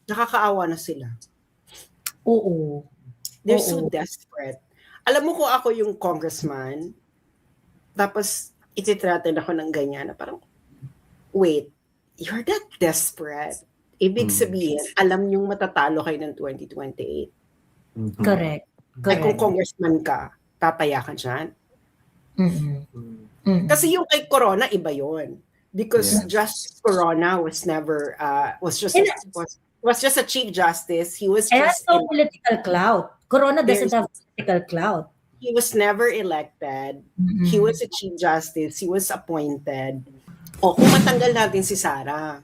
Nakakaawa na sila. Oo. They're so desperate. Alam mo kung ako yung congressman, tapos ititratin ako ng ganyan na parang, wait, you're that desperate. Ibig sabihin, alam niyong matatalo kayo ng 2028. Correct. Ay kung congressman ka, tataya ka dyan. Kasi yung kay Corona, iba yon. Because Justice Corona was never, was just a Chief Justice. He was just... no political clout. Corona doesn't have political clout. He was never elected. He was a Chief Justice. He was appointed. O kung matanggal natin si Sara,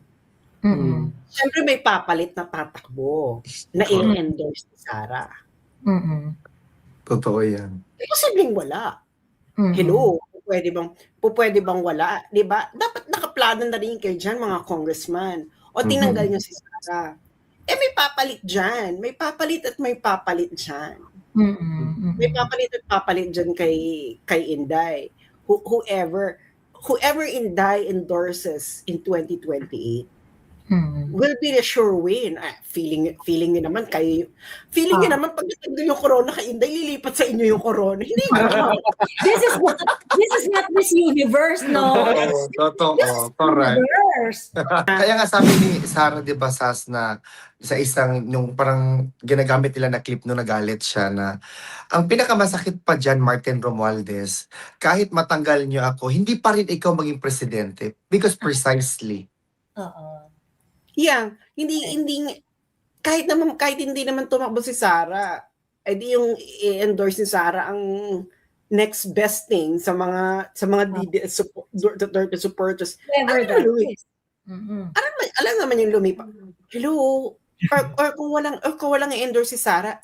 syempre may papalit na tatakbo na i-endorse si Sara. Totoo yan. Posibleng wala. Hello, pwede bang wala? Diba? Dapat nakaplano na rin kayo dyan, mga congressman. O tinanggal nyo si Sara. May papalit dyan. May papalit at may papalit dyan. May papalit at papalit dyan kay Inday. Whoever Inday endorses in 2028 will be a sure win. Feeling nyo naman kayo. Feeling nyo naman pag natanggal yung Corona kay Inday, lilipat sa inyo yung Corona. Hindi ba? This is not Miss Universe, no? Totoo. Correct. Kaya nga sabi ni Sara, di ba, Sas, na sa isang, yung parang ginagamit nila na clip no, nagalit siya na, ang pinakamasakit pa dyan, Martin Romualdez, kahit matanggal niyo ako, hindi pa rin ikaw maging presidente. Because precisely. Yeah, hindi kahit hindi naman tumakbo si Sara, edi yung i-endorse ni Sara ang next best thing sa mga DDS supporters. Alam naman yung lumipat. Hello, or kung walang i-endorse si Sara,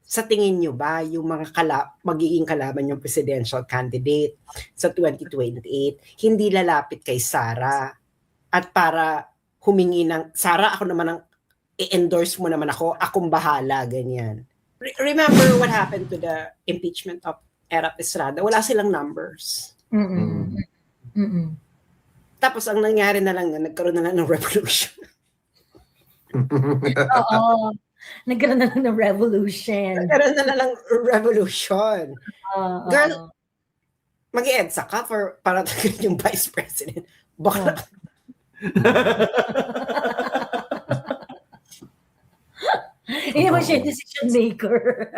sa tingin nyo ba yung mga magiging kalaban yung presidential candidate sa 2028 hindi lalapit kay Sara at para humingi ng, Sara, ako naman ang i-endorse mo naman akong bahala, ganyan. Remember what happened to the impeachment of Erap Estrada? Wala silang numbers. Tapos ang nangyari na lang, nagkaroon na lang ng revolution. Nagkaroon na lang ng revolution. Girl, mag-i-EDSA ka para tagayin yung vice president. Baka Hindi mo siya decision maker.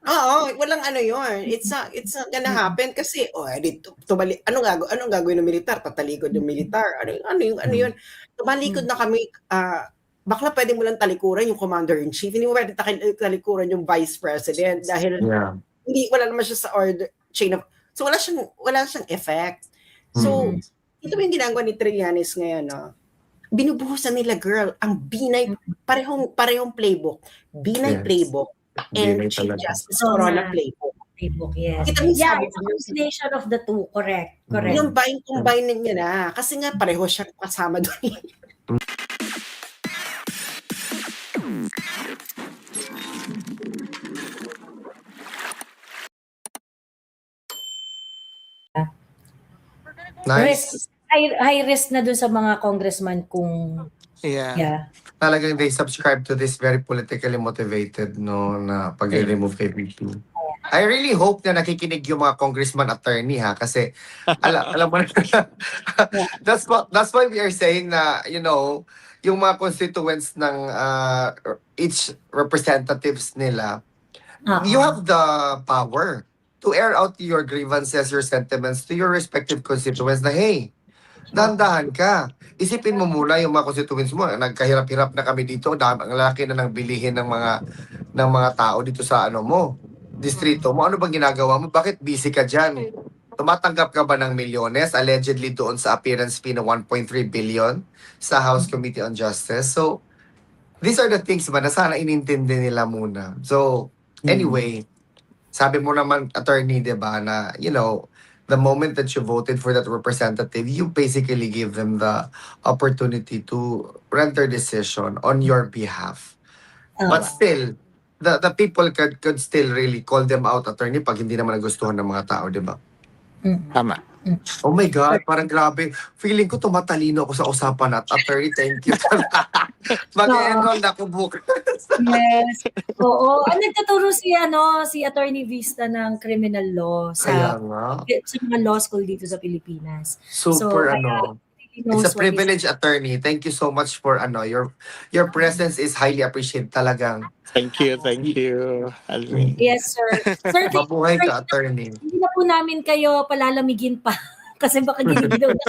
Oo, walang ano yun. It's not gonna happen kasi anong gagawin ng militar? Tatalikod yung militar. Ano yun? Tumalikod na kami, bakla pwede mo lang talikuran yung commander-in-chief. Hindi mo pwede talikuran yung vice president dahil wala naman siya sa order chain of, so wala siyang effect. So ito yung ginagawa ni Trillanes ngayon, no? Binubuhusan nila, girl, ang Binay, parehong playbook. Binay playbook and Chief Justice Corona playbook. Yes. Kita mo sabi, it's a combination of the two. Correct. Yung combine niya na. Kasi nga, pareho siya kasama doon. Nice. High risk na dun sa mga congressman kung talagang they subscribe to this very politically motivated na pag-remove kay VP. I really hope na nakikinig yung mga congressman attorney kasi alam mo that's why we are saying na yung mga constituents ng each representatives nila, you have the power to air out your grievances, your sentiments to your respective constituents na, hey, dahan-dahan ka. Isipin mo muna yung mga constituents mo. Nagkahirap-hirap na kami dito. Ang laki na ng bilihin ng mga tao dito sa distrito mo. Ano bang ginagawa mo? Bakit busy ka dyan? Tumatanggap ka ba ng milyones? Allegedly doon sa appearance fee na 1.3 billion sa House Committee on Justice. So, these are the things ba na sana inintindi nila muna. So, anyway, sabi mo naman, attorney, diba, na, the moment that you voted for that representative, you basically give them the opportunity to render their decision on your behalf. But still, the people could still really call them out, attorney, pag hindi naman nagustuhan ng mga tao, di ba? Tama. Oh my God, parang grabe. Feeling ko tumatalino ako sa usapan at attorney, thank you. Mag-enroll na ako bukas. Yes. Oo. Nagtuturo si Attorney Vista ng criminal law Kaya sa nga. mga law school dito sa Pilipinas. Super So, kaya he It's knows a what he's privilege, attorney. Thank you so much for your presence is highly appreciated talagang. Thank you, Alvin. Yes, sir. Sir, Mabuhay ka, attorney. hindi na po namin kayo palalamigin pa. Kasi baka ginigilaw na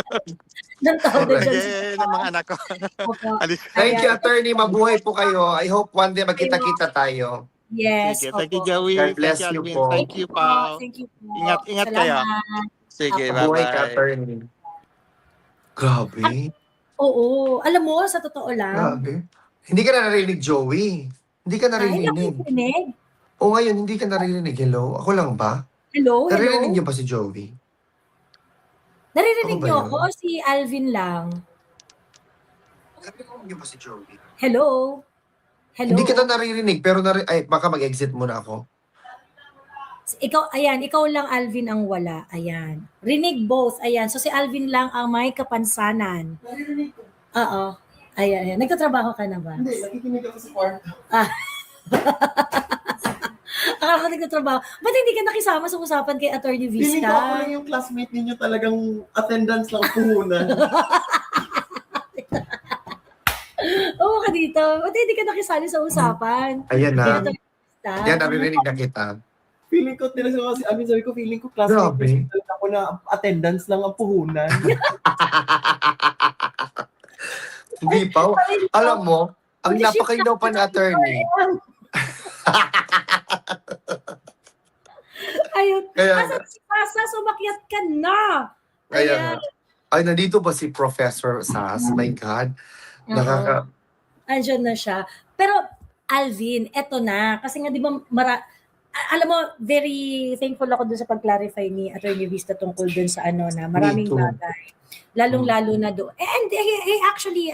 ng tao na Correct. dyan. Again, ang mga anak ko. Opo. Alis. Thank you, attorney. Mabuhay po kayo. I hope one day magkita-kita tayo. Yes, Sige, thank you, opo. Joey. God bless Thank you, you Alvin. po. Thank you, Po, Pao. thank you po. Ingat kayo. Salamat. Sige, Mabuhay ka, bye-bye. attorney. Grabe. Oo. Alam mo, sa totoo lang, Grabe. Hindi ka na narinig, Joey. Hindi ka ay, narinig. nakikinig. O ngayon, hindi ka narinig. Hello? Ako lang ba? Hello, Naririnig hello. niyo ba si Joey? Naririnig Ako ba niyo yun? ako? Si Alvin lang. Naririnig niyo ba si Joey? Hello? Hello? Hindi kita naririnig, pero ay, baka mag-exit muna ako. Ikaw lang Alvin ang wala. Ayan. Rinig both. Ayan. So si Alvin lang ang may kapansanan. Naririnig ko. Oo. Ayan. Nagtatrabaho ka na ba? Hindi, nakikinig ako sa kwarto. Akala ko nagtatrabaho. Ba't hindi ka nakisama sa usapan kay Attorney Feeling ko ako Vista? lang yung classmate ninyo talagang attendance lang puhunan. Oo ka dito. Ba't hindi ka nakisali sa usapan? Ayan Kay na. Attorney Vista? Yan, naririnig na kita. Feeling ko, tinasama si Amin, sabi ko, feeling ko classmate Grabe. ninyo talaga ako na attendance lang ang puhunan. Hindi pa. Alam mo, ang Bullshit napakailaw pa ni attorney. Ayun. Kaya, Asa si Pasa? Sumakyat ka na. kaya, ay, nandito ba si Professor Sas? My God. Nakaka, Andiyan na siya. Pero Alvin, eto na. Kasi nga di ba alam mo, very thankful ako dun sa pag-clarify ni Attorney Vista tungkol dun sa na maraming too. bagay. Lalong-lalo na doon. And he actually,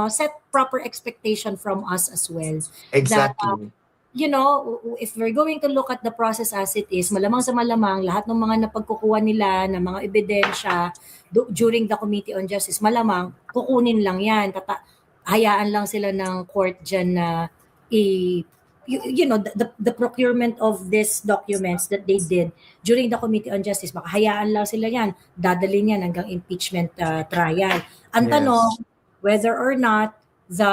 set proper expectation from us as well. exactly. You know, if we're going to look at the process as it is, malamang sa malamang, lahat ng mga napagkukuha nila, ng mga ebidensya during the Committee on Justice, malamang, kukunin lang yan. Hayaan lang sila ng court dyan na the procurement of these documents that they did during the Committee on Justice, baka hayaan lang sila yan, dadalhin yan hanggang impeachment trial. Ang Yes. tanong, whether or not the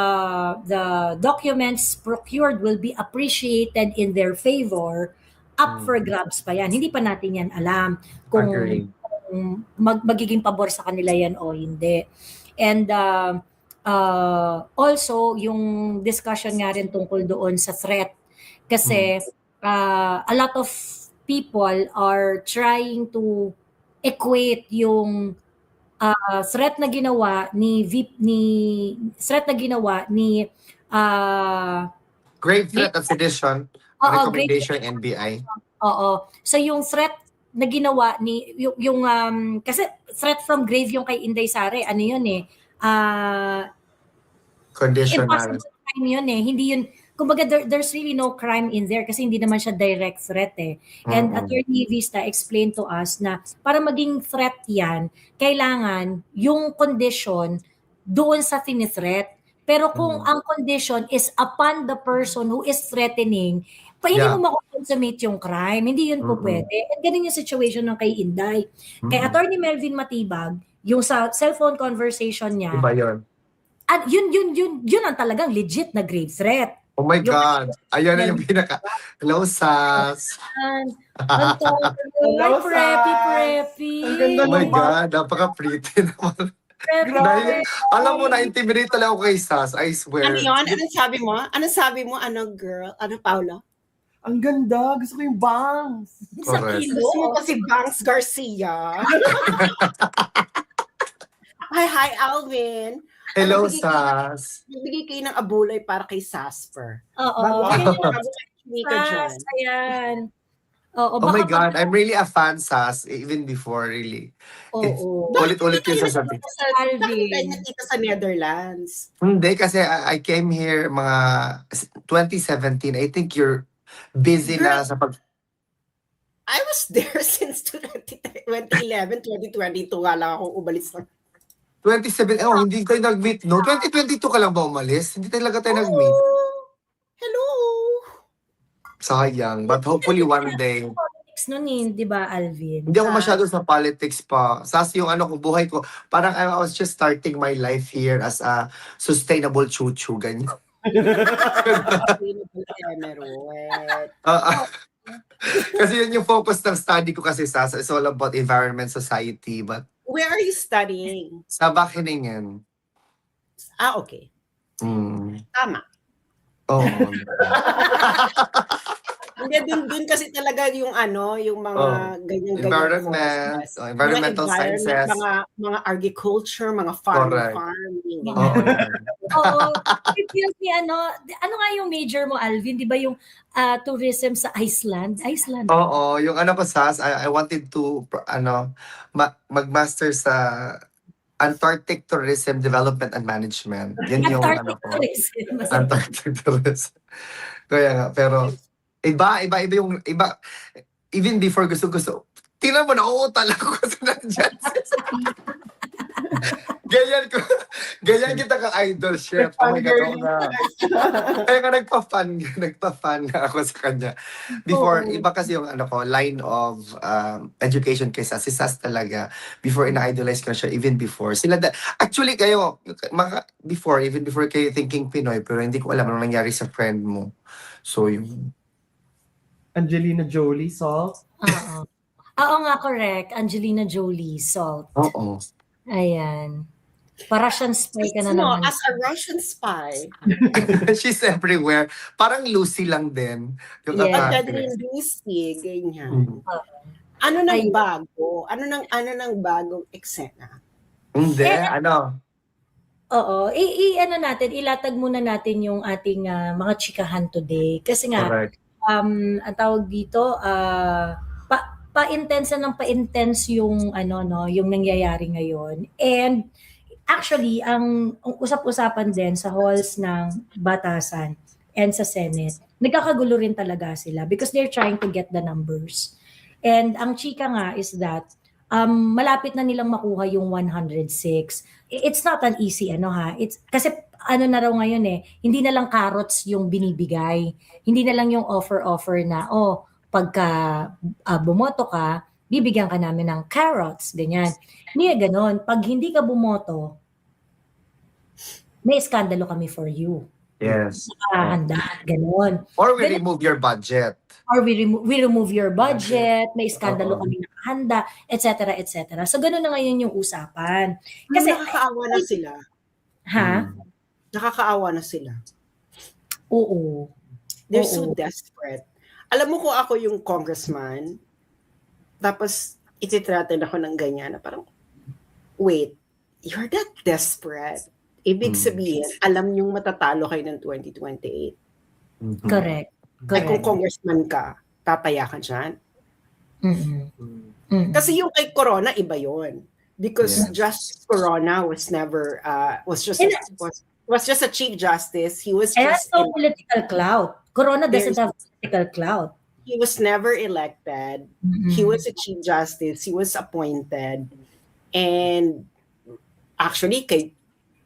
documents procured will be appreciated in their favor, up for grabs pa yan. Hindi pa natin yan alam kung Agree. magiging pabor sa kanila yan o hindi. And also, yung discussion nga rin tungkol doon sa threat. Kasi a lot of people are trying to equate yung threat na ginawa ni Grave threat of sedition, recommendation NBI. Oo. So yung threat na ginawa ni yung kasi threat from grave yung kay Inday Sare, ano yun Conditional. impossible crime yun hindi yun, kumbaga there's really no crime in there kasi hindi naman siya direct threat And Attorney Vista explained to us na para maging threat yan, kailangan yung condition doon sa threat. Pero kung ang condition is upon the person who is threatening, hindi mo makukonsummate yung crime. Hindi yun po pwede. And ganun yung situation ng kay Inday. Kay Attorney Melvin Matibag, yung sa cellphone conversation niya, Iba yun. at yun ang talagang legit na grave threat. Oh my God. Ayan na yung pinaka. Hello, Sas. Ang tagal. Ay, preppy. Ang ganda Oh my ng God. Napaka-pretty naman. Dahil, alam mo, na-intimidate talaga ako kay Sas. I swear. Ano yun? Anong sabi mo? Anong sabi mo? Ano, girl? Ano, Paula? Ang ganda. Gusto ko yung bangs. Sa Correct. kilo. Gusto mo pa si Banks Garcia? Hi, Alvin. Hello, Ano, Sas. Bibigay kayo ng abulay para kay Sasper. Oo. Bago ka dyan. Ayan. Oo, Oh my baka- God. I'm really a fan, Sas. Even before, really. Oo. Ulit-ulit yung sasabihin. Bakit tayo nakita sa Netherlands? Hindi, kasi I came here mga 2017. I think you're busy na sa pag... I was there since 2011, 2022 nga lang ako umalis na. 27, hindi tayo nag-meet, no? 2022 ka lang ba umalis? Hindi talaga tayo nag-meet. Hello! Sayang. But hopefully one day. Politics nun eh, di ba, Alvin? Hindi ako masyado sa politics pa. Sas yung buhay ko, parang I was just starting my life here as a sustainable chuchu, ganyan. Kasi yun yung focus ng study ko kasi, Sas. It's all about environment, society. But Where are you studying? sa Backinangan. Okay. Mm. Tama. Oh. Hindi, dun kasi talaga yung yung mga ganyan-ganyan Environment, courses. environmental Mga environment, sciences. mga agriculture, mga Correct. farming. Oo. Oo. Seriously, ano nga yung major mo, Alvin? Di ba yung tourism sa Iceland? Iceland. Oo, yung ko, Sas, I wanted to mag-master sa Antarctic Tourism Development and Management. Yan yung Antarctic ko. tourism. Antarctic Tourism. Kaya nga, pero iba yung even before gusto. Tingnan mo, nauutal ako kasi nandyan. Ganyan kita ka-idol, chef. Oh my God, oo nga. Kaya nga nagpa-fan nga ako sa kanya. Before, iba kasi yung line of education kay Sas. Si Sas talaga, before ina-idolize ko na siya, even before. Actually, kayo, even before kayo thinking Pinoy, pero hindi ko alam anong nangyari sa friend mo. So, yung Angelina Jolie, Salt. Oo. Oo nga, correct. Angelina Jolie, Salt. oo. Ayan. Russian spy ka na No, naman. as a Russian spy, She's everywhere. Parang Lucy lang din. Yung Yes. atake. Catherine Lucy, ganyan. Mm. Ano nang Ayun. bago? Ano nang bagong eksena? Hindi, Oo. Natin, ilatag muna natin yung ating mga chikahan today. Kasi nga, correct. ang tawag dito, pa-intense ng pa-intense yung yung nangyayari ngayon. And actually, ang usap-usapan din sa halls ng batasan and sa Senate, nagkakagulo rin talaga sila because they're trying to get the numbers. And ang chika nga is that malapit na nilang makuha yung 106. It's not an easy It's kasi na raw ngayon hindi na lang carrots yung binibigay. Hindi na lang yung offer na pagka bumoto ka, bibigyan ka namin ng carrots, ganyan. Hindi ganon. Pag hindi ka bumoto, may iskandalo kami for you. Yes. Handa, ganon. Or we remove your budget. Or we remove your budget, may iskandalo Oo. kami nakahanda, etc. etc. So gano'n na ngayon yung usapan. Kasi Nakakaawa na sila. ha? Nakakaawa na sila. Oo. They're Oo. so desperate. Alam mo kung ako yung congressman, tapos ititratin ako ng ganyan na parang, wait, you're that desperate. Ibig sabihin, alam niyong matatalo kayo ng 2028. Mhm. Correct. Ay kung Correct. congressman ka, tataya ka dyan. Mm-mm. Mm-mm. Kasi yung kay Corona, iba yon. Because Yes. Justice Corona was never, was just a Chief Justice. He was And just, no political clout. Corona doesn't There's- have political clout. he was never elected. Mm-mm. He was a Chief Justice. He was appointed. And actually, kay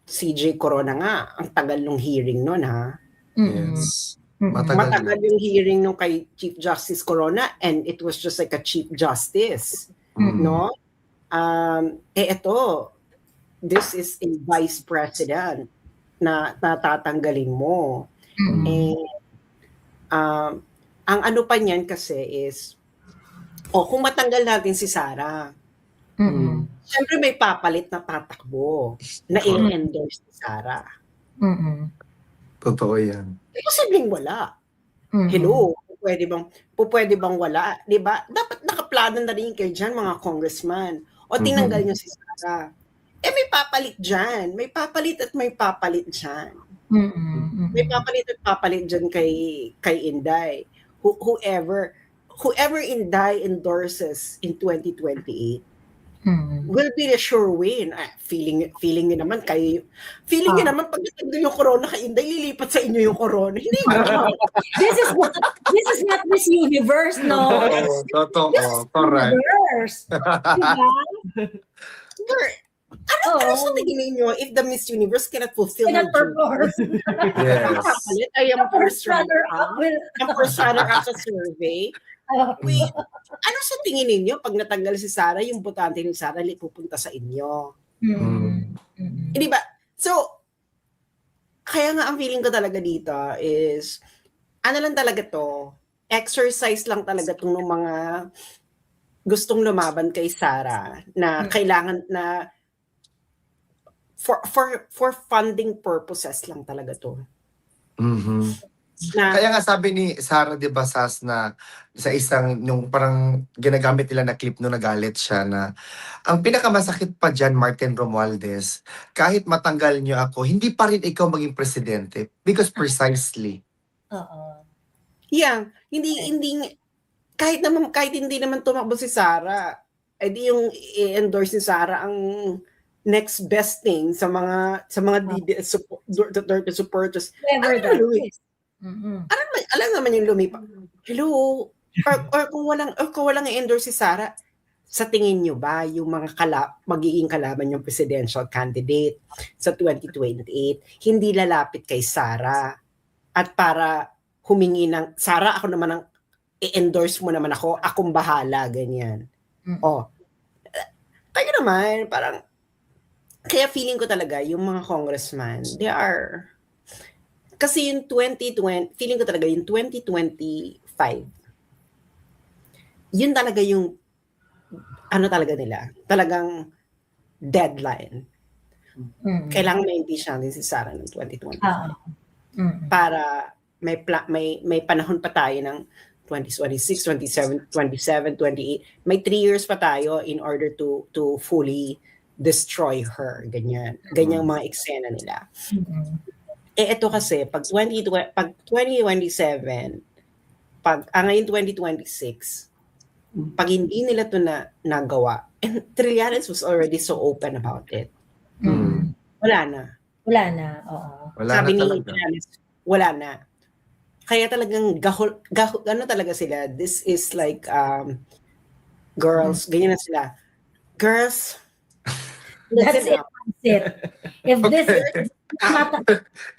CJ Corona nga, ang tagal nung hearing nun, ha? Mm-mm. Yes. Mm-mm. Matagal yung hearing nung kay Chief Justice Corona and it was just like a Chief Justice, Mm. no? Ito, this is a Vice President na tatanggalin mo. Mm-mm. And ang ano pa niyan kasi is, kung matanggal natin si Sara, Mm-mm. syempre may papalit na tatakbo na i-endorse si Sara. Mm-mm. Totoo yan. Posibleng wala. Mm-mm. Hello, pwede bang wala? 'Di ba? Dapat nakaplano na rin kayo diyan mga congressman. O tinanggal niyo si Sara. May papalit diyan. May papalit at may papalit diyan. Mm-mm. May papalit at papalit diyan kay Inday. Whoever Inday endorses in 2028, will be a sure win. Feeling niyo naman feeling niyo naman pag natanggal yung corona kay Inday, lilipat sa inyo yung corona. Hindi ba? This is not Miss Universe, no? Oo, totoo. Correct. Universe. Diba? Ano sa tingin ninyo if the Miss Universe cannot fulfill her Cannot perform. Yes. duty? I am First runner up will... ang first runner up sa survey. Wait, ano sa tingin ninyo pag natanggal si Sara, yung botante ni Sara pupunta sa inyo? Hindi ba? So, kaya nga ang feeling ko talaga dito is, ano lang talaga to, exercise lang talaga itong mga gustong lumaban kay Sara na kailangan na for funding purposes lang talaga to. Na, Kaya nga sabi ni Sarah, di ba, Sas, na sa isang, nung parang ginagamit nila na clip nung nagalit siya na, ang pinakamasakit pa dyan, Martin Romualdez, kahit matanggal niyo ako, hindi pa rin ikaw maging presidente. Because precisely. yeah, hindi kahit hindi naman tumakbo si Sara, edi yung i-endorse ni Sara ang next best thing sa mga DDS Duterte supporters. Whoever that is. Alam naman yung lumipa. Hello, or kung walang i-endorse si Sara, sa tingin nyo ba yung mga magiging kalaban yung presidential candidate sa 2028 hindi lalapit kay Sara at para humingi ng Sara, ako naman ang i-endorse mo naman akong bahala, ganyan. Tayo naman, parang kaya feeling ko talaga yung mga congressman, they are kasi yung 2020, feeling ko talaga yung 2025, yun talaga yung ano talaga nila, talagang deadline. Kailangan ma-impeach natin si Sara ng 2020 para may panahon pa tayo ng 2026, 27, 28. May 3 years pa tayo in order to fully destroy her. Ganyang mga eksena nila. Ito kasi, pag 2027, ngayon 2026, pag hindi nila ito nagawa, and Trillanes was already so open about it. Wala na. Oo. Sabi ni Trillanes, wala na. Kaya talagang ano talaga sila, this is like, girls, ganyan na sila. Girls, That's it. If this is not...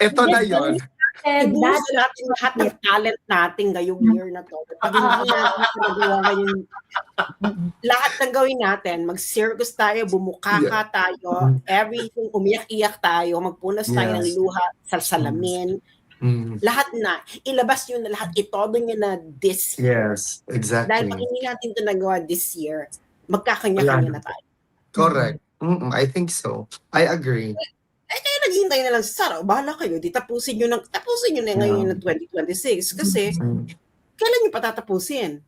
Ito na yun. Ibuhos natin lahat ng talent natin ngayong year na to. Pag hindi natin nagawa ngayon, lahat ng gawin natin, mag-circus tayo, bumukaka tayo, everything, umiyak-iyak tayo, magpunas tayo ng luha sa salamin, lahat na, ilabas nyo na lahat, itodo nyo na this year. Yes, exactly. Dahil pag hindi natin ito nagawa this year, magkakanya-kanya na tayo. Correct. I think so. I agree. Kaya naghihintay na lang si Sara, bahala kayo, tapusin nyo na ngayon ng 2026 kasi kailan nyo patatapusin?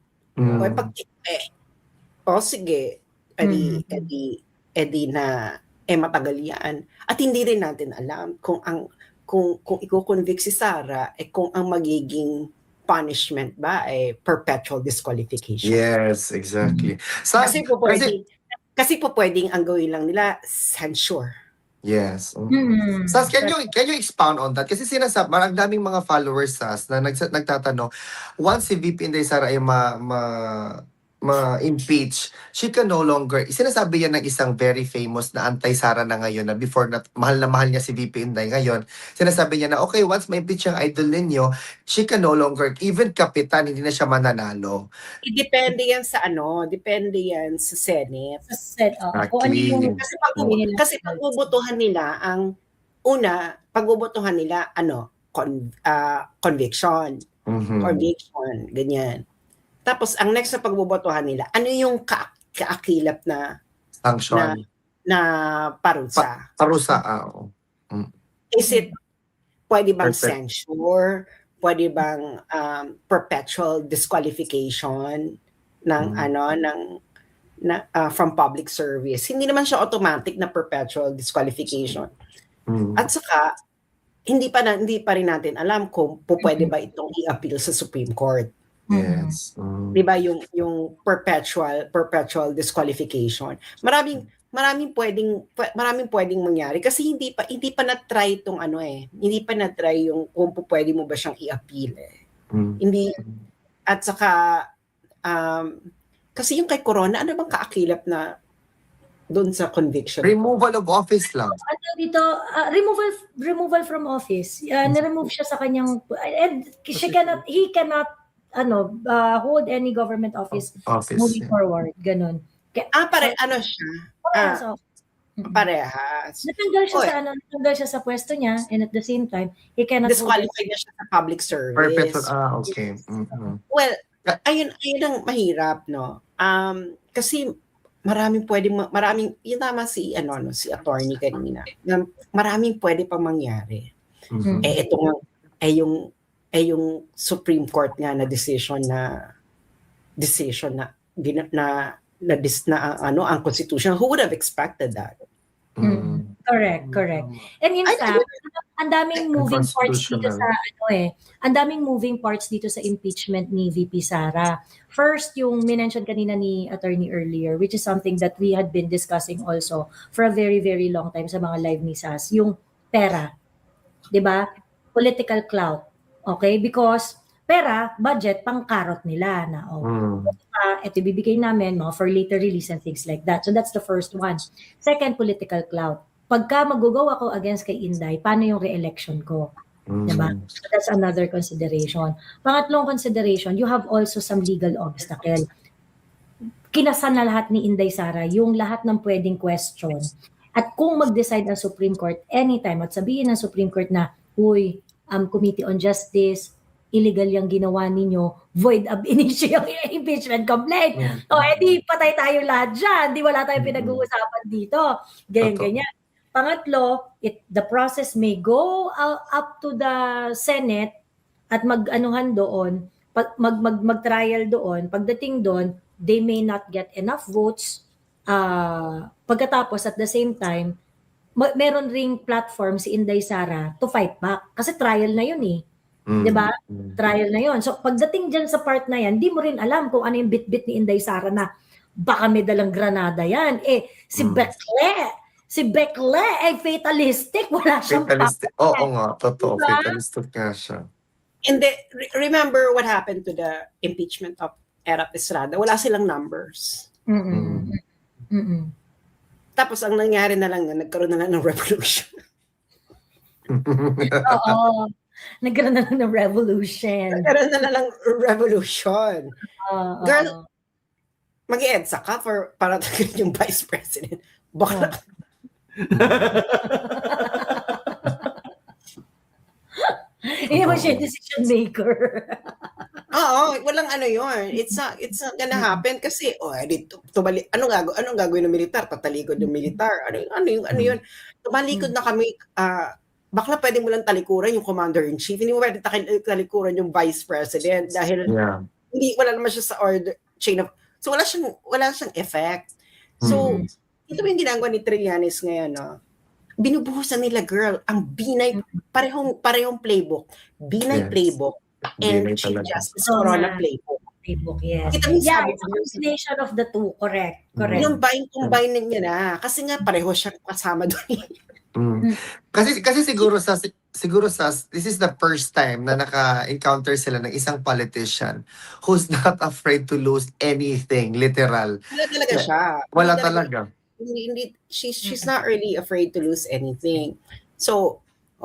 Sige, edi na matagal yan. At hindi rin natin alam kung i-convict si Sara, kung ang magiging punishment ba ay perpetual disqualification. Yes, exactly. Kasi po pwedeng ang gawin lang nila censure. Yes. Sas, can you expound on that? Kasi ang daming mga followers, Sas, na nagtatanong, once si VP Inday Sara ay ma-impeach, she can no longer, sinasabi yan ng isang very famous na anti-Sara na ngayon, na before na mahal niya si VP Inday ngayon, sinasabi niya na, okay, once ma-impeach yung idol ninyo, she can no longer, even kapitan, hindi na siya mananalo. Depende yan sa Senate. Kung ano yung... Kasi pagbubutuhan nila conviction. Conviction, ganyan. Tapos, ang next na pagbobotohan nila, ano yung kaakilap na sanction na parusa? Parusa, Is it, pwede bang censure? Pwede bang perpetual disqualification ng from public service? Hindi naman siya automatic na perpetual disqualification. At saka, hindi pa rin natin alam kung pwede ba itong i-appeal sa Supreme Court. Yes. 'Di ba yung perpetual disqualification. Maraming pwedeng mangyari kasi hindi pa na-try itong ano hindi pa na-try yung kung pwede mo ba siyang i-appeal Hindi at saka kasi yung kay Corona ano bang kaakilap na doon sa conviction? Removal of office lang. Ano dito, removal from office. Na-remove siya sa kanyang, and he cannot hold any government office moving forward. Ganun. Ano siya? So, Parehas. natanggal siya sa pwesto niya, and at the same time, he cannot Disqualified na siya sa public service. Perpetual, okay. Well, ayun ang mahirap, no? Kasi yun tama si attorney kanina, na maraming pwede pang mangyari. Ito nga, yung Supreme Court nga na decision na ang Constitution, who would have expected that? Correct. And in fact, ang daming moving parts dito sa ang daming moving parts dito sa impeachment ni VP Sara. First, yung minention kanina ni attorney earlier, which is something that we had been discussing also for a very, very long time sa mga live ni SAS, yung pera. 'Di ba? Political clout. Okay? Because pera, budget, pang-karot nila na, ito bibigay namin for later release and things like that. So that's the first one. Second, political clout. Pagka mag-go ako against kay Inday, paano yung re-election ko? Diba? So that's another consideration. Pangatlong consideration, you have also some legal obstacle. Kinasan na lahat ni Inday Sara yung lahat ng pwedeng question. At kung mag-decide ang Supreme Court anytime at sabihin ng Supreme Court na, Committee on Justice, illegal yung ginawa ninyo, void ab initio yung impeachment complaint. Edi patay tayo lahat dyan. Di wala tayong pinag-uusapan dito. Ganyan. Pangatlo, the process may go up to the Senate at mag-anuhan doon, mag-trial doon. Pagdating doon, they may not get enough votes. Pagkatapos, at the same time, meron ring platform si Inday Sara to fight back. Kasi trial na yun eh. Diba? Trial na yon. So pagdating dyan sa part na yan, di mo rin alam kung ano yung bit-bit ni Inday Sara na baka may dalang granada yan. Si Bekle ay fatalistic. Wala siyang fatalistic. Oo nga, totoo. Diba? Fatalistic nga siya. And remember what happened to the impeachment of Erap Estrada? Wala silang numbers. Tapos ang nangyari na lang, nagkaroon na lang ng revolution. Oo. Nagkaroon na lang ng revolution. Girl, mag-EDSA ka para tagayin yung vice president. Baka Hindi mo siya decision maker. Oo, walang yun. It's not gonna happen kasi anong gagawin ng militar? Tatalikod yung militar. Ano yun? Tumalikod na kami bakla pwede mo lang talikuran yung commander-in-chief. Hindi mo pwede talikuran yung vice president dahil wala naman siya sa order chain of. So wala siyang effect. So ito yung ginagawa ni Trillanes ngayon, no? Binubuhusan nila, girl, ang Binay, parehong playbook. Binay playbook and Chief Justice Corona playbook. Yes. Kita mo sabi It's a combination of the two. Correct. Yung combine niya na. Kasi nga pareho siya kasama doon. Kasi siguro this is the first time na naka-encounter sila ng isang politician who's not afraid to lose anything, literal. Wala talaga siya. Wala talaga. Hindi, she's not really afraid to lose anything. So,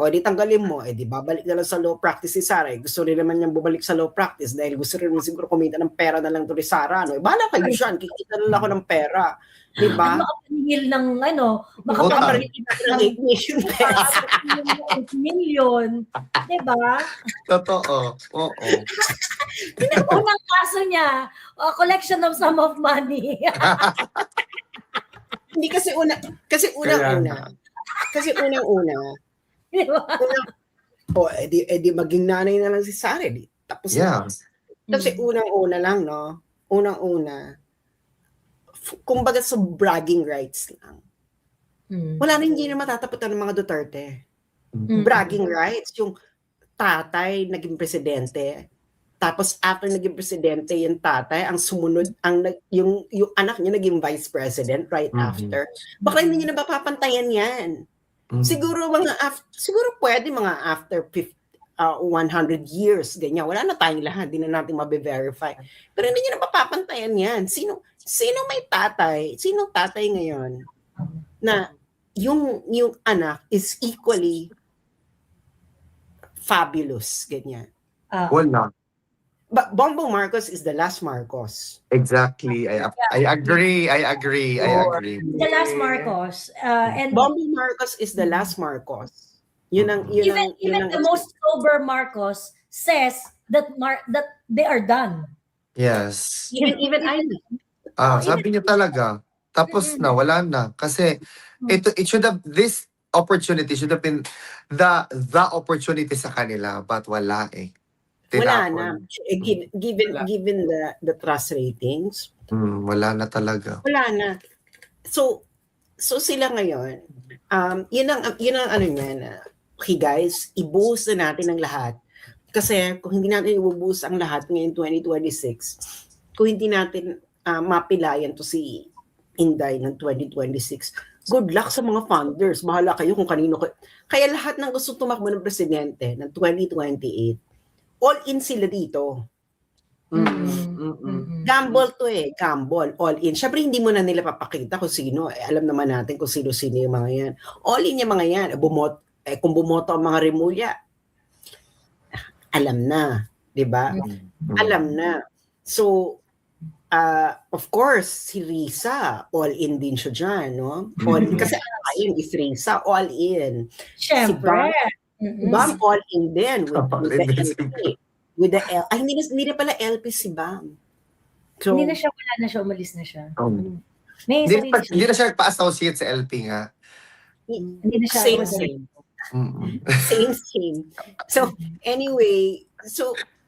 di tanggalin mo, di babalik na lang sa law practice si Sara. Gusto rin naman niyang bumalik sa law practice dahil gusto rin naman siguro kumita ng pera na lang to ni Sara. Bahala kayo dyan, kikita na lang ako ng pera. Diba? Makapaningil ng makapaningil ng 8 million pesos. 8 million. Diba? Totoo. Oo. Unang kaso niya, collection of sum of money. Hindi kasi unang-una. Diba? Edi maging nanay na lang si Sara. Tapos kasi unang-una lang, no? Unang-una. Kumbaga sa bragging rights lang. Wala rin hindi na matataputan ng mga Duterte. Bragging rights. Yung tatay naging presidente. Tapos after naging presidente yung tatay, ang sumunod, yung anak niya naging vice president right after. Baka hindi niya na mapapantayan yan. Siguro siguro pwede mga after 100 years, ganyan. Wala na tayong lahat, hindi na natin mabe-verify. Pero hindi niya na mapapantayan yan. Sino may tatay? Sinong tatay ngayon na yung anak is equally fabulous, ganyan. Wala. But Bongbong Marcos is the last Marcos. Exactly. I agree. The last Marcos. And Bongbong Marcos is the last Marcos. Even the most sober Marcos says that they are done. Yes. even I Sabi niya talaga. Tapos na, wala na. Kasi this opportunity should have been the opportunity sa kanila, but wala eh. wala Tinapon. na. Given the trust ratings, Wala na talaga. wala na. So sila ngayon, yun ang ano niya, okay guys, i-boost na natin ang lahat. Kasi kung hindi natin i-boost ang lahat ngayon 2026, kung hindi natin mapilayan to si Inday ng 2026, good luck sa mga funders. Bahala kayo kung kanino. Kaya lahat ng gusto tumakbo ng presidente ng 2028, all in sila dito. Gamble to gamble, all in. Syempre hindi mo na nila papakita kung sino. Alam naman natin kung sino-sino yung mga yan. All in yung mga yan. Kung bumoto ang mga Remulla, alam na, 'di ba? Alam na. So, of course, si Risa, all in din siya dyan, no? Kasi ayun, is Risa, all in. Syempre. Si Bam, all in din with the LP. With the hindi na pala LP si Bam. So, Hindi na siya, wala na siya, umalis na siya. May Hindi sarili siya. na siya nagpa-associate sa LP nga. Hindi na siya. same. Same. So, anyway,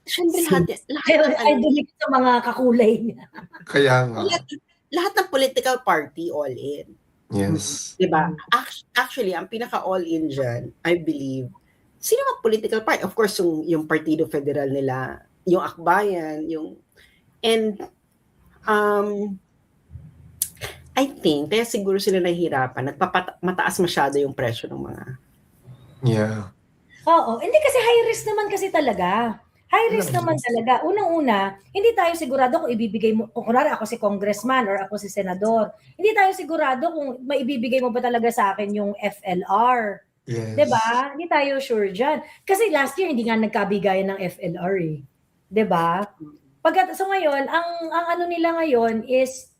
syempre Pero I believe sa mga kakulay niya. Kaya nga. lahat ng political party all in. Yes. Diba? Actually, ang pinaka all in dyan, I believe, sino mga political party? Of course, yung Partido Federal nila, yung Akbayan, and I think, kaya siguro sila nahihirapan, mataas masyado yung presyo ng mga. Yeah. Oo, hindi kasi high risk naman kasi talaga. High risk naman talaga. Unang-una, hindi tayo sigurado kung ibibigay mo, kung kunwari ako si congressman or ako si senador, hindi tayo sigurado kung maibibigay mo ba talaga sa akin yung FLR. Yes. Diba? Hindi tayo sure dyan. Kasi last year, hindi nga nagkabigayan ng FLR eh. Diba? So ngayon, ang ano nila ngayon is,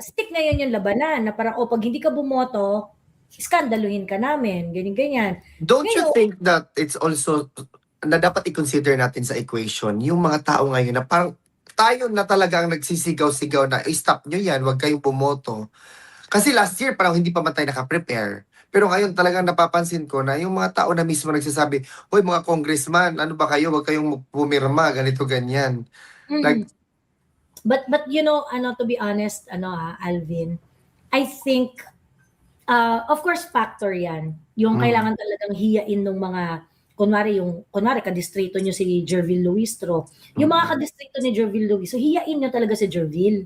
stick ngayon yung labanan na parang, pag hindi ka bumoto, skandaluhin ka namin, ganyan-ganyan. Don't you Ngayon, think that it's also na dapat i-consider natin sa equation yung mga tao ngayon na parang tayo na talagang nagsisigaw-sigaw na stop nyo yan, huwag kayong bumoto. Kasi last year parang hindi pa man tayo nakaprepare. Pero ngayon talagang napapansin ko na yung mga tao na mismo nagsasabi, hoy mga congressman, ano ba kayo, huwag kayong pumirma, ganito, ganyan. Like, but you know, to be honest, Alvin, I think, of course, factor yan. Yung kailangan talagang hiyain ng mga, kunwari kadistrito nyo si Jervil Luistro. Yung mga kadistrito ni Jervil Luistro, hiyain nyo talaga si Jervil.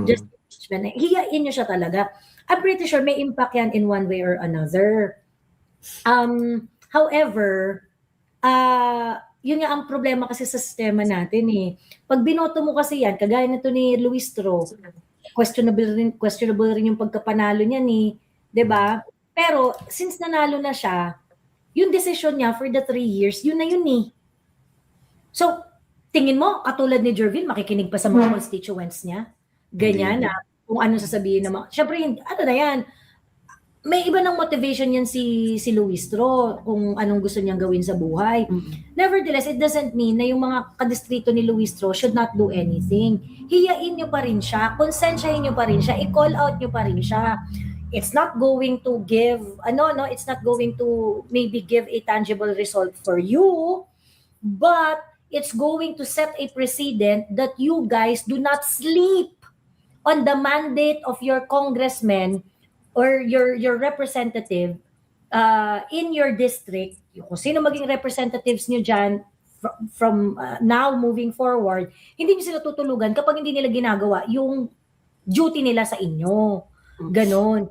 Just impeachment. Hiyain nyo siya talaga. I'm pretty sure may impact yan in one way or another. However, yun nga ang problema kasi sa sistema natin eh. Pag binoto mo kasi yan, kagaya nito ni Luistro, questionable rin yung pagkapanalo niya ni, 'di ba? Pero since nanalo na siya, yung decision niya for the 3 years, yun na yun eh. So, tingin mo, katulad ni Jervil, makikinig pa sa mga constituents niya? Ganyan na, kung ano sasabihin naman. Siyempre, ano na yan, may iba ng motivation yan si Luistro kung anong gusto niyang gawin sa buhay. Nevertheless, it doesn't mean na yung mga kadistrito ni Luistro should not do anything. Hiyain niyo pa rin siya, konsensyahin niyo pa rin siya, i-call out niyo pa rin siya. It's not going to give, it's not going to maybe give a tangible result for you, but it's going to set a precedent that you guys do not sleep on the mandate of your congressman or your representative in your district. Kung sino maging representatives nyo dyan, from now moving forward, hindi niyo sila tutulugan kapag hindi nila ginagawa yung duty nila sa inyo. Ganon.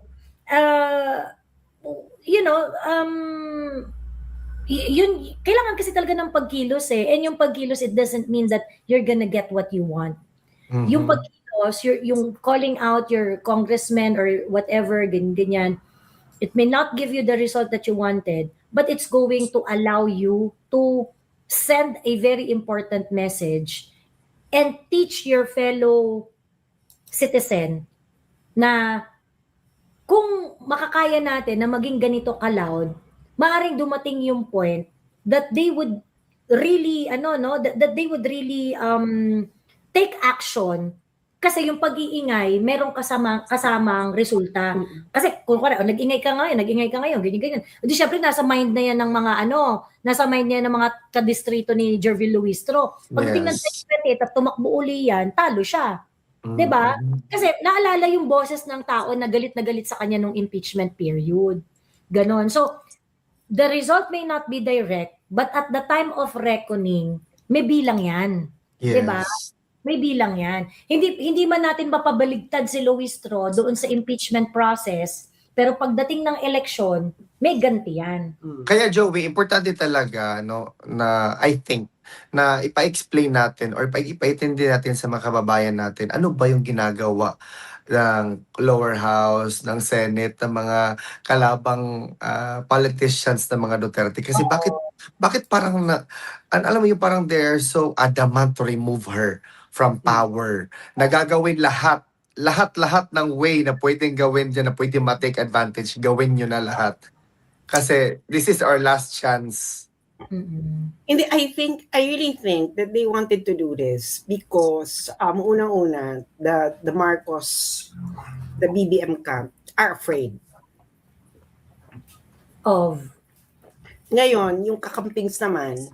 You know, yun, kailangan kasi talaga ng pagkilos eh. And yung pagkilos, it doesn't mean that you're gonna get what you want. Yung pagkilos, yung calling out your congressman or whatever, ganyan, it may not give you the result that you wanted, but it's going to allow you to send a very important message and teach your fellow citizen na kung makakaya natin na maging ganito ka-loud, maaaring dumating yung point that they would really, that they would really take action kasi yung pag-iingay, merong kasamang resulta. Kasi kung nag-ingay ka ngayon, ganyan. Di syempre nasa mind na yan ng mga nasa mind na yan ng mga kadistrito ni Jervil Luistro. Pagdating ng 2020 at tumakbo uli yan, talo siya. 'Di ba? Kasi naalala yung boses ng tao na galit sa kanya nung impeachment period. Ganon. So, the result may not be direct, but at the time of reckoning, may bilang yan. Yes. 'Di ba? May bilang yan. Hindi man natin mapabaligtad si Luistro doon sa impeachment process, pero pagdating ng eleksyon, may ganti yan. Kaya Joey, importante talaga na I think na ipa-explain natin or ipaintindi natin sa mga kababayan natin ano ba yung ginagawa ng lower house, ng Senate, ng mga kalabang politicians ng mga Duterte. Kasi bakit parang alam mo yung parang they're so adamant to remove her from power. Nagagawin lahat ng way na pwedeng gawin dyan, na pwedeng ma-take advantage, gawin nyo na lahat. Kasi this is our last chance. Hindi, I really think that they wanted to do this because unang-una, the Marcos, the BBM camp are afraid. Ngayon, yung kakampings naman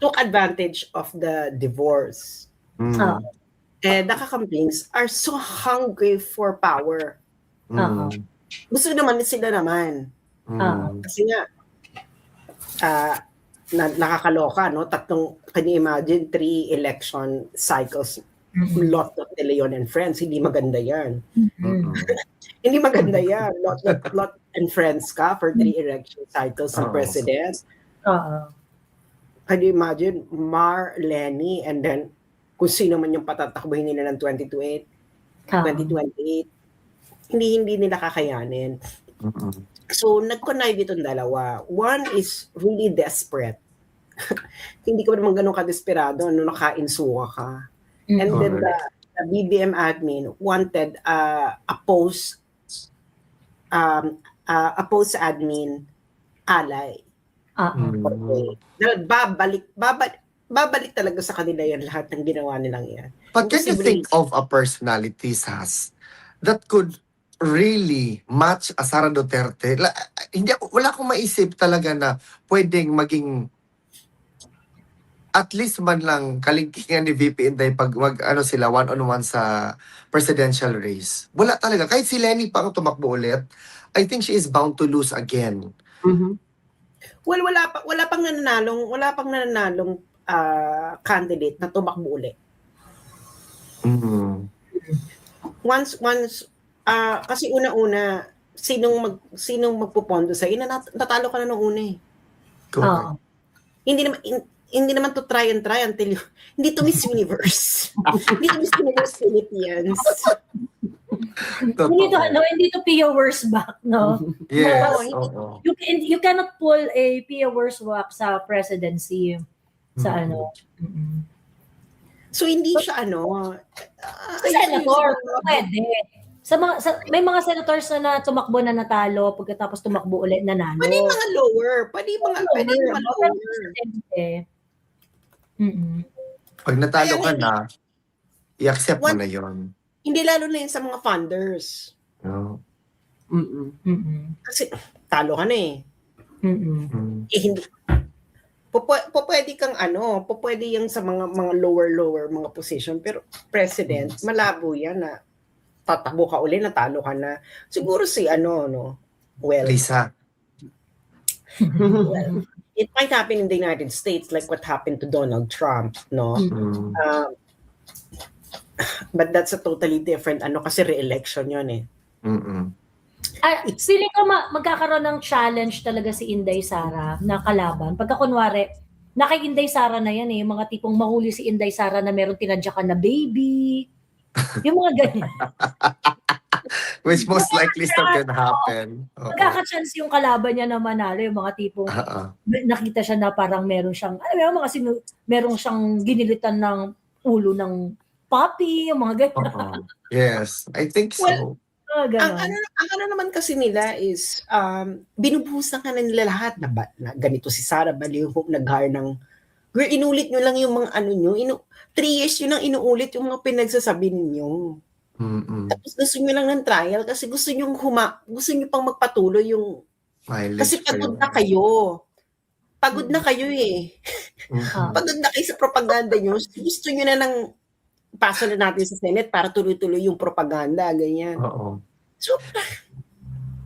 took advantage of the divorce. And the kakampings are so hungry for power. Gusto naman sila naman. Kasi nga, nakakaloka, no? Can you imagine 3 election cycles, Lot de Leon and friends, hindi maganda yan. Hindi maganda yan. Lot and friends ka for 3 election cycles ng president. Can you imagine Mar, Lenny, and then kung sino man yung patatakbuhin nila ng 2028, hindi nila kakayanin. So, nag-connive itong dalawa. One is really desperate. Hindi ka naman ganun ka-desperado, nakainsuka ka. And then the BBM admin wanted a post-admin ally. Babalik talaga sa kanila yan lahat ng ginawa nilang yan. But can you think of a personality, Sas, that could really match Sara Duterte? Wala akong maisip talaga na pwedeng maging at least man lang kalingkingan ni VP Inday pag sila one-on-one sa presidential race. Wala talaga. Kahit si Lenny pa ang tumakbo ulit, I think she is bound to lose again. Well, wala pang nananalong candidate na tumakbo ulit. Once kasi una-una sinong magpupondo sa natalo ka na nung una eh. Hindi naman to try until hindi to Miss Universe. Hindi to Miss Universe Philippines. Hindi to Pia Wurzbach, no? Yes. You cannot pull a Pia Wurzbach sa presidency. So hindi siya senator, pwede. May mga senators na tumakbo na natalo, pagkatapos tumakbo ulit nanalo. Pwede mga lower. Pwede mga lower. Pag natalo ka na, i-accept mo na yun. Hindi lalo na yun sa mga funders. No. Kasi talo ka na eh. Hindi. Pwede kang pwede yung sa mga lower mga position, pero president, malabo yan na tatakbo ka uli, natalo ka na. Siguro si well, Lisa. well, it might happen in the United States like what happened to Donald Trump, no? Mm. But that's a totally different kasi re-election yun eh. Mm-mm. Feeling ko magkakaroon ng challenge talaga si Inday Sara na kalaban. Pagka kunwari, na kay Inday Sara na yan eh, yung mga tipong mahuli si Inday Sara na meron tinadyakan na baby. Yung mga ganyan. Which most likely still can happen. Oo. Magkaka-chance yung kalaban niya na manalo, yung mga tipong nakita siya na parang meron siyang, meron siyang ginilitan ng ulo ng puppy, yung mga ganyan. Yes, I think so. Well, ang ano naman kasi nila is binubuhusan ka na nila lahat na ganito si Sara Baliw nag-hire ng girl, inulit nyo lang yung mga ano nyo 3 years yun ang inuulit yung mga pinagsasabi ninyo. Tapos gusto nyo lang ng trial kasi gusto nyo pang magpatuloy yung kasi pagod na kayo. Pagod na kayo eh. Pagod na kayo sa propaganda nyo. Gusto nyo na ng pasa na natin sa Senate para tuloy-tuloy yung propaganda, ganyan. Oo. So,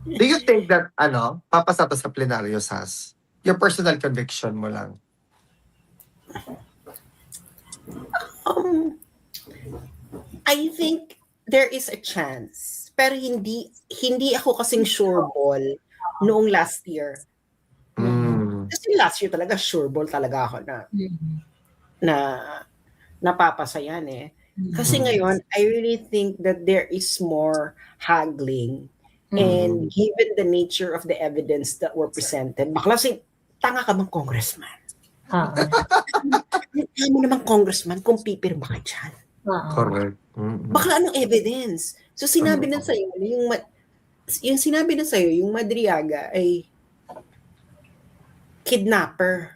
do you think that, papasa to sa plenaryo, Sas? Your personal conviction mo lang. I think there is a chance. Pero hindi ako kasing sure ball noong last year. Kasi last year talaga sure ball talaga ako na napapasa yan eh. Kasi ngayon, I really think that there is more haggling and given the nature of the evidence that were presented, bakla tanga ka bang congressman? Tanga mo naman congressman kung pipirma ka dyan. Correct. Bakla anong evidence? So sinabi na sa'yo, yung sinabi na sa'yo, yung Madriaga ay kidnapper.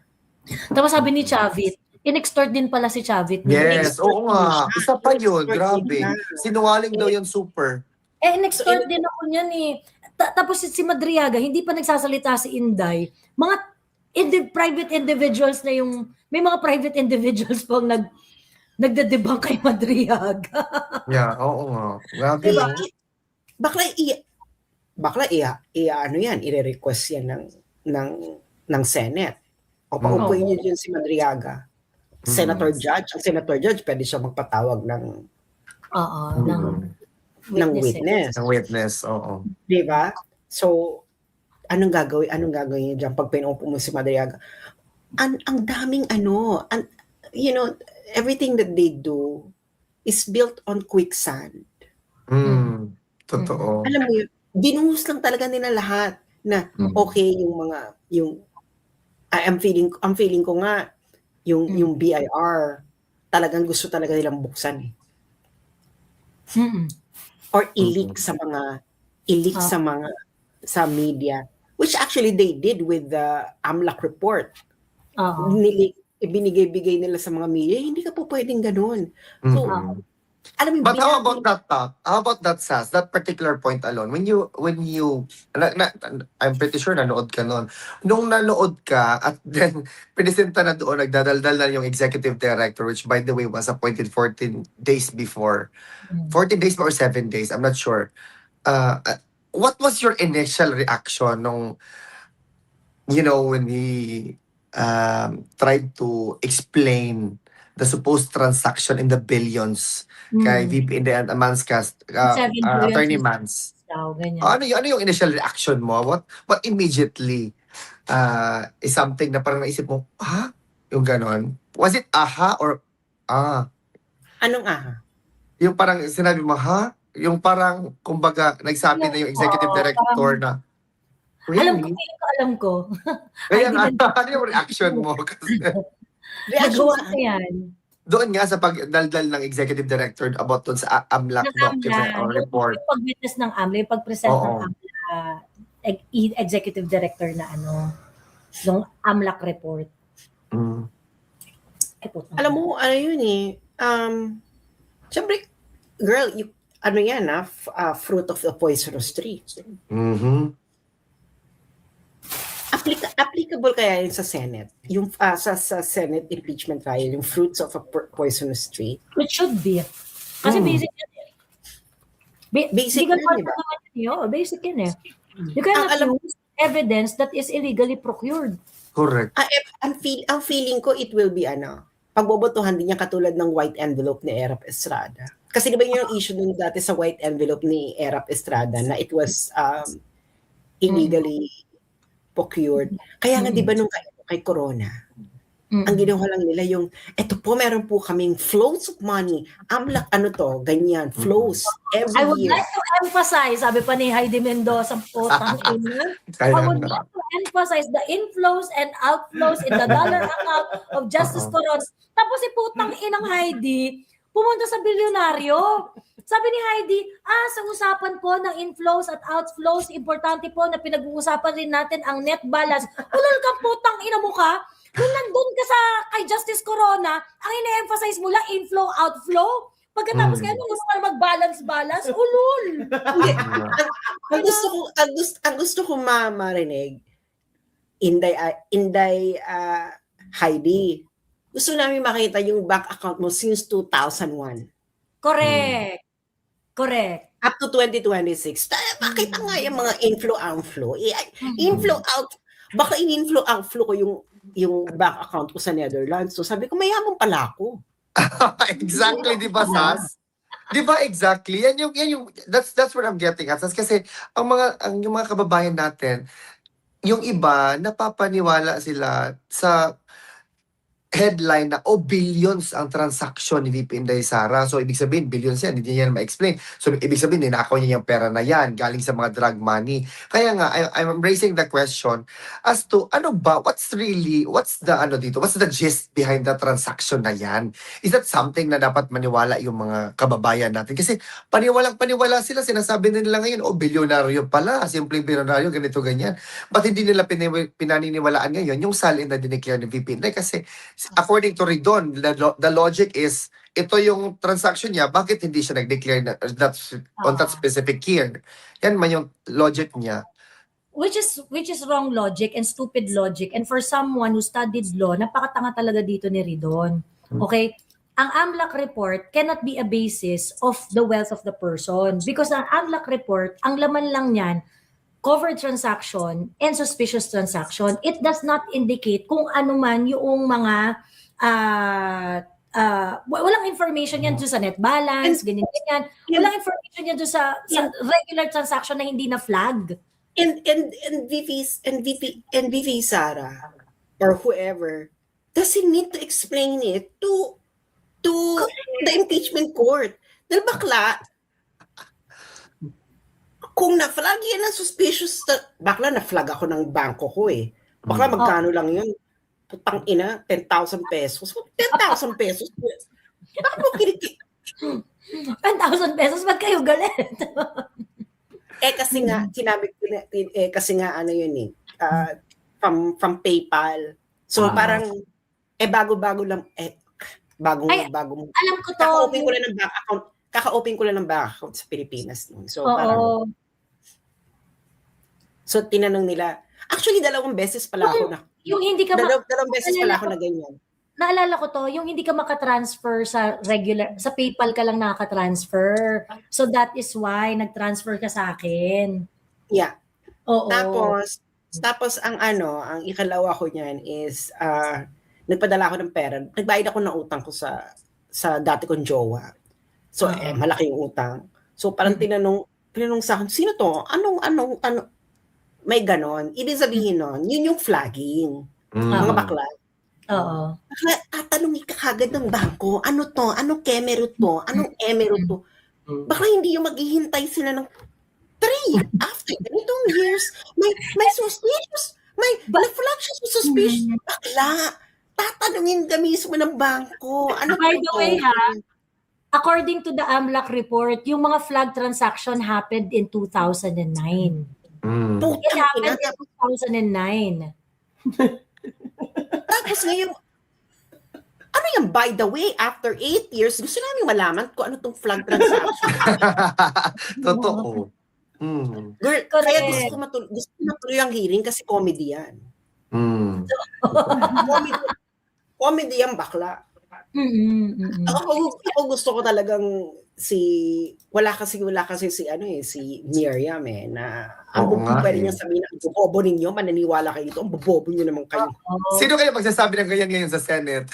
Tapos sabi ni Chavit, in-extort din pala si Chavit. Yes, oo nga. Isa pa yun, grabe. Sinungaling daw yung super. In-extort din ako niyan eh. Tapos si Madriaga, hindi pa nagsasalita si Inday. Mga private individuals na yung, may mga private individuals pang nagdedebunk kay Madriaga. Yeah, oo nga. Grabe. Diba? Bakla ano yan, i-request yan ng Senate. O paupuin niyo yun si Madriaga. Senator Judge. Ang Senator Judge, pwede siya magpatawag ng witness. Ng witness, oo. Diba? So, anong gagawin niyo dyan pag pinaupo mo si Madriaga? Ang daming everything that they do is built on quicksand. Totoo. Alam mo yun, binuhos lang talaga nila lahat na okay I'm feeling ko nga yung BIR talagang gusto talaga nilang buksan eh. Or i-leak sa media, which actually they did with the AMLAC report. Binigay-bigay nila sa mga media, hindi ka po pwedeng ganun. So, alam mo, but how about that talk? How about that, Sas? That particular point alone. When you I'm pretty sure nanood ka noon. Nung nanood ka at then pinisenta na doon, nagdadaldal na yung executive director, which by the way was appointed 14 days before. 14 days or 7 days, I'm not sure. What was your initial reaction nung, when he tried to explain the supposed transaction in the billions kay VP Inday Amanskas, Attorney Mans. Ano yung initial reaction mo? What immediately is something na parang naisip mo, yung ganon? Was it aha or Anong aha? Yung parang sinabi mo, yung parang, kumbaga, nagsabi na yung executive director na, really? Alam ko. Kaya ano yung reaction mo? Kasi, nagawa ko yan. doon nga sa pagdaldal ng executive director about doon sa AMLAC document or report. Yung pag-witness ng AMLA, yung pag-present ng AMLA executive director na yung AMLAC report. Alam mo, yun eh. Siyempre, girl, yan fruit of the poisonous tree. Applicable kaya yun sa Senate? Yung sa Senate impeachment trial, yung fruits of a poisonous tree? It should be. Kasi basic yan eh. Basic yan, diba? Basic yan eh. You cannot use evidence that is illegally procured. Correct. Ang feeling ko, it will be pagbobotohan din niya katulad ng white envelope ni Erap Estrada. Kasi di ba yun yung issue dun dati sa white envelope ni Erap Estrada na it was illegally procured. Kaya nga di ba nung kay Corona, ang ginawa lang nila yung, eto po, meron po kaming flows of money. AMLAC, ganyan, flows every I would year. like to emphasize, sabi pa ni Heidi Mendoza, putang ina, I would like to emphasize the inflows and outflows in the dollar account of Justice Coron. Tapos si putang inang Heidi, pumunta sa bilyonaryo. Sabi ni Heidi, sa usapan po ng inflows at outflows, importante po na pinag-uusapan rin natin ang net balance. Ulol ka putang ina mo ka? Kung nandun ka kay Justice Corona, ang ina-emphasize mo lang inflow, outflow. Pagkatapos kaya mo gusto ka mag-balance, ulul. Hindi. Ang gusto ko marinig, Inday Heidi, gusto namin makita yung bank account mo since 2001. Correct. Correct. Up to 2026. Makita nga yung mga inflow-outflow. Inflow-out. Baka in-inflow-outflow ko yung bank account ko sa Netherlands. So sabi ko, mayaman pala ako. Exactly, di ba, Sas? Di ba exactly? Yan yung that's what I'm getting at. Sas, kasi yung mga kababayan natin, yung iba napapaniwala sila sa headline na billions ang transaction ni VP Inday Sara. So, ibig sabihin, billions yan. Hindi niya yan ma-explain. So, ibig sabihin, ninakaw niya yung pera na yan galing sa mga drug money. Kaya nga, I'm raising the question as to, what's the gist behind the transaction na yan? Is that something na dapat maniwala yung mga kababayan natin? Kasi paniwala sila, sinasabi nila ngayon, bilyonaryo pala, simpleng bilyonaryo, ganito, ganyan. Ba't hindi nila pinaniniwalaan ngayon yung salin na dineclare ni VP Inday? Kasi according to Ridon, the logic is, ito yung transaction niya, bakit hindi siya nag-declare on that specific year? Yan man yung logic niya. Which is wrong logic and stupid logic. And for someone who studied law, napakatanga talaga dito ni Ridon. Okay? Ang AMLAC report cannot be a basis of the wealth of the person. Because ang AMLAC report, ang laman lang niyan, covered transaction and suspicious transaction. It does not indicate kung ano man yung mga walang information yan doon sa net balance, ganyan. Walang information yan doon sa regular transaction na hindi na flag. And VP Sara or whoever doesn't need to explain it to the impeachment court. Dahil bakla, kung na-flag yan ng suspicious, bakla na-flag ako ng bangko ko eh. Bakla magkano lang yun? Putang ina, 10,000 pesos. 10,000 pesos? Bakit mo kinikik? 10,000 pesos, ba't kayo galit? Kasi nga, from PayPal. So parang, bago-bago lang, bagong, alam ko to. Kaka-open ko lang ng bank account sa Pilipinas. So parang, so tinanong nila, actually 2 beses pala ako na, yung hindi ka dalawang beses pala ako na ganyan. Naalala ko to, yung hindi ka makatransfer sa PayPal ka lang nakaka-transfer. So that is why nag-transfer ka sa akin. Yeah. Oo. Tapos ang ikalawa ko niyan is nagpadala ako ng pera. Nagbayad ako ng utang ko sa dati kong jowa. So malaki yung utang. So parang tinanong sa akin, sino to? Anong may ganon. Ibig sabihin nun, yun yung flagging. Mga bakla. Oo. Bakla, tatanungin ka kagad ng bangko, ano to? Anong kemero to? Anong emero to? Bakla hindi yung maghihintay sila ng 3 after ganitong years. May suspicious. May flag siya sa suspicious. Bakla, tatanungin ka mismo ng bangko. Ano by the way according to the AMLAC report, yung mga flag transaction happened in 2009. It happened in 2009. Tapos ngayon, ano yan, by the way, after 8 years, gusto namin malaman kung ano tong flag transaction. Totoo. Girl, kaya gusto ko matuloy ang hearing kasi comedy yan. Comedy yan, bakla. Ako gusto ko talagang wala kasi si ano eh, si Miriam eh, na ang Oo nga pwede eh. niya sabihin, ang bobobo ninyo, mananiwala kayo dito, ang bobobo niyo naman kayo. Oo. Sino kaya magsasabi ng ganyan ngayon sa Senate?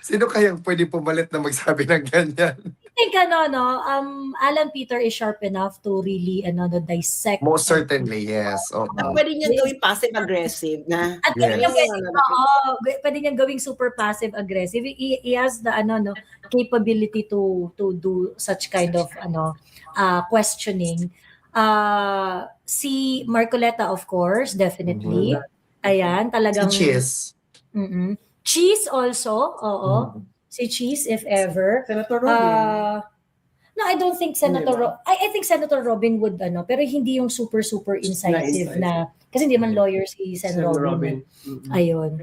Sino kaya pwede pumalit na magsabi ng ganyan? I think Alan Peter is sharp enough to really dissect. Most certainly, yes. Oo. At pwede niya gawing passive-aggressive na, At Yes. pwede niyang gawing super passive aggressive. He has the capability to do such kind of questioning. Si Marcoleta, of course, definitely. Ayan, talagang Si Cheese. Mm-mm. Cheese also, oo. Si Cheese if ever. Senator Robin. No, I don't think I think Senator Robin would pero hindi yung super incisive na kasi hindi man lawyer si Sen Senator Robin. Robin. Ayun.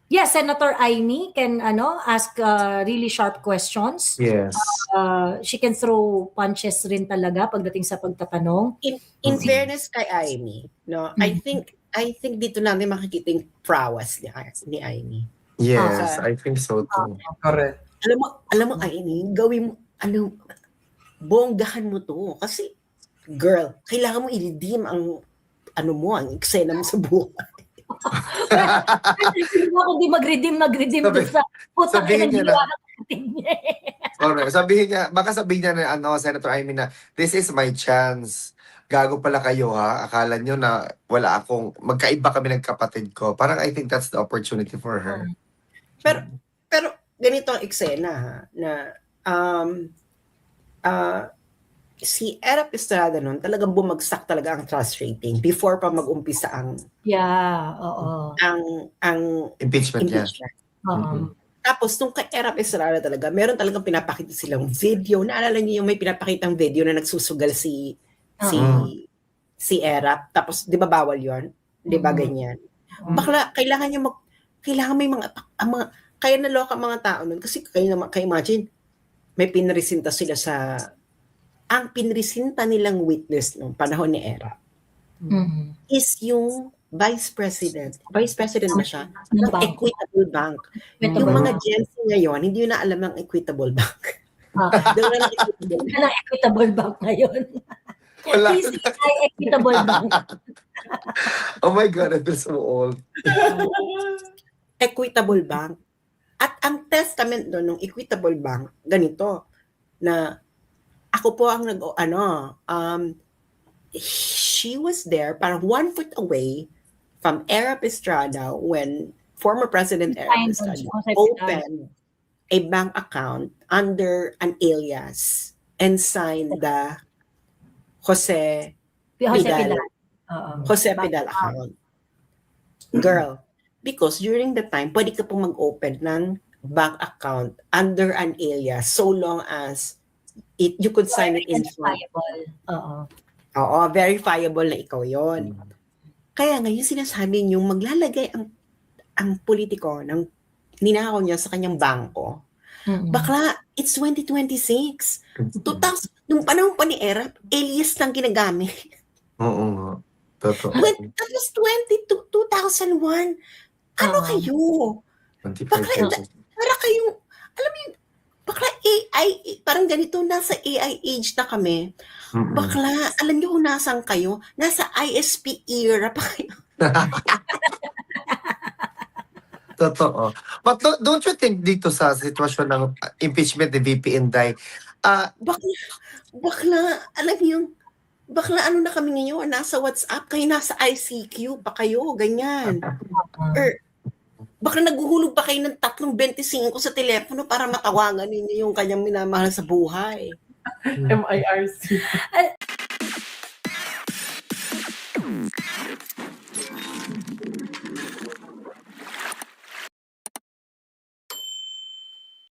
Yeah, Senator Aimee can ask really sharp questions. Yes. She can throw punches rin talaga pagdating sa pagtatanong. in fairness kay Amy, no, I think dito natin makikita yung prowess ni Amy. Yes, I think so too. Correct. Alam mo Amy, gawin mo, bonggahan mo to. Kasi, girl, kailangan mo i-redeem ang ang eksena mo sa buhay. Hindi ako di mag-redeem dun sa putang sabihin niya na. ginawa ng kapatid niya. Correct. Baka sabihin niya na Senator Amy na, this is my chance. Gago pala kayo ha. Akala nyo na wala akong, magkaiba kami ng kapatid ko. Parang I think that's the opportunity for her. Pero ganito ang eksena ha, na si Erap Estrada nun, talagang bumagsak talaga ang trust rating before pa mag-umpisa ang Yeah, oo. Impeachment niya. impeachment. Oo. Tapos, nung kay Erap Estrada talaga, meron talagang pinapakita silang video. Naalala niyo yung may pinapakitang video na nagsusugal si Erap. Tapos, di ba bawal yon? Di ba ganyan? Bakla, kailangan may kaya naloka mga tao nun. Kasi kayo imagine, may pinresinta sila ang pinresinta nilang witness nung panahon ni Erap is yung Vice President ba siya? Ng Ng bank. Equitable Bank. Equitable Yung mga Bank. Gen Z ngayon, hindi yun na alam ng Equitable Bank. Doon na Equitable Bank. Ano Equitable Bank ngayon? Wala. PCI Equitable Bank. Oh my God, I feel so old. Equitable Bank. At ang testament doon ng Equitable Bank, ganito, na ako po ang she was there parang 1 foot away from Erap Estrada when former President Erap Estrada opened a bank account under an alias and signed the Jose Pidal account. Girl, because during the time, pwede ka pong mag-open ng bank account under an alias so long as you could sign it in front. Oo, verifiable na ikaw yon. Kaya ngayon sinasabi niyo maglalagay ang politiko ng ninakaw niya sa kanyang bangko. Bakla, it's 2026. 2000, nung panahon pa ni Erap, alias lang ginagamit. Oo. Totoo. That was 2001. Ano kayo? 25 Bakla, years. para kayong, alam mo yun, bakla AI, parang ganito, nasa AI age na kami. Bakla, alam niyo kung nasan kayo? Nasa ISP era pa kayo. Totoo. But don't you think dito sa sitwasyon ng impeachment ni VP Inday, Bakla, alam niyo, bakla ano na kami ngayon, nasa WhatsApp kayo, nasa ICQ pa kayo, ganyan. Bakla naghuhulog pa kayo ng 3.25 sa telepono para matawagan ninyo yung kanyang minamahal sa buhay. MIRC.